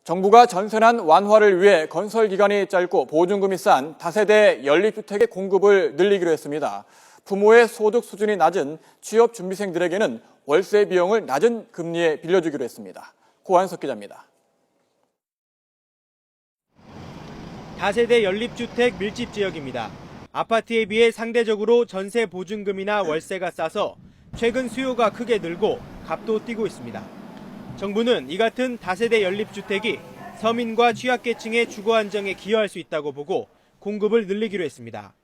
정부가 전세난 완화를 위해 건설 기간이 짧고 보증금이 싼 다세대 연립주택의 공급을 늘리기로 했습니다. 부모의 소득 수준이 낮은 취업준비생들에게는 월세 비용을 낮은 금리에 빌려주기로 했습니다. 고한석 기자입니다. 다세대 연립주택 밀집 지역입니다. 아파트에 비해 상대적으로 전세 보증금이나 월세가 싸서 최근 수요가 크게 늘고 값도 뛰고 있습니다. 정부는 이 같은 다세대 연립주택이 서민과 취약계층의 주거 안정에 기여할 수 있다고 보고 공급을 늘리기로 했습니다.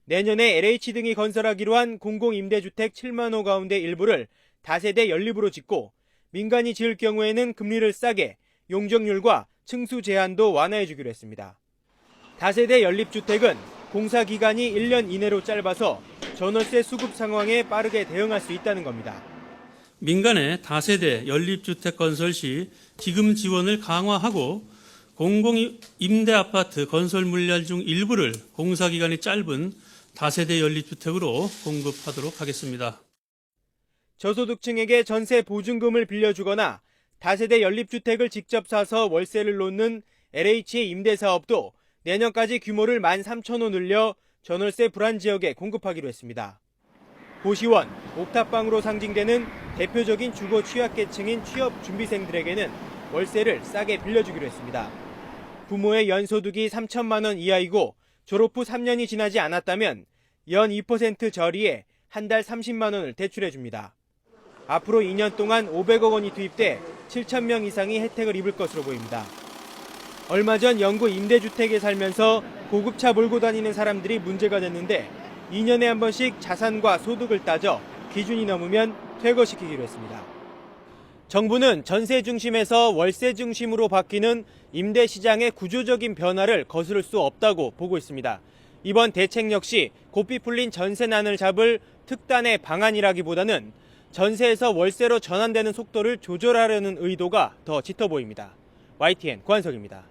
내년에 LH 등이 건설하기로 한 공공임대주택 7만 호 가운데 일부를 다세대 연립으로 짓고 민간이 지을 경우에는 금리를 싸게 용적률과 층수 제한도 완화해주기로 했습니다. 다세대 연립주택은 공사 기간이 1년 이내로 짧아서 전월세 수급 상황에 빠르게 대응할 수 있다는 겁니다. 민간의 다세대 연립주택 건설 시 기금 지원을 강화하고 공공임대아파트 건설 물량 중 일부를 공사기간이 짧은 다세대 연립주택으로 공급하도록 하겠습니다. 저소득층에게 전세 보증금을 빌려주거나 다세대 연립주택을 직접 사서 월세를 놓는 LH의 임대사업도 내년까지 규모를 13,000호 늘려 전월세 불안 지역에 공급하기로 했습니다. 고시원, 옥탑방으로 상징되는 대표적인 주거 취약계층인 취업준비생들에게는 월세를 싸게 빌려주기로 했습니다. 부모의 연소득이 3천만 원 이하이고 졸업 후 3년이 지나지 않았다면 연 2% 저리에 한 달 30만 원을 대출해 줍니다. 앞으로 2년 동안 500억 원이 투입돼 7천 명 이상이 혜택을 입을 것으로 보입니다. 얼마 전 영구 임대주택에 살면서 고급차 몰고 다니는 사람들이 문제가 됐는데 2년에 한 번씩 자산과 소득을 따져 기준이 넘으면 퇴거시키기로 했습니다. 정부는 전세 중심에서 월세 중심으로 바뀌는 임대 시장의 구조적인 변화를 거스를 수 없다고 보고 있습니다. 이번 대책 역시 고삐 풀린 전세난을 잡을 특단의 방안이라기보다는 전세에서 월세로 전환되는 속도를 조절하려는 의도가 더 짙어 보입니다. YTN 고한석입니다.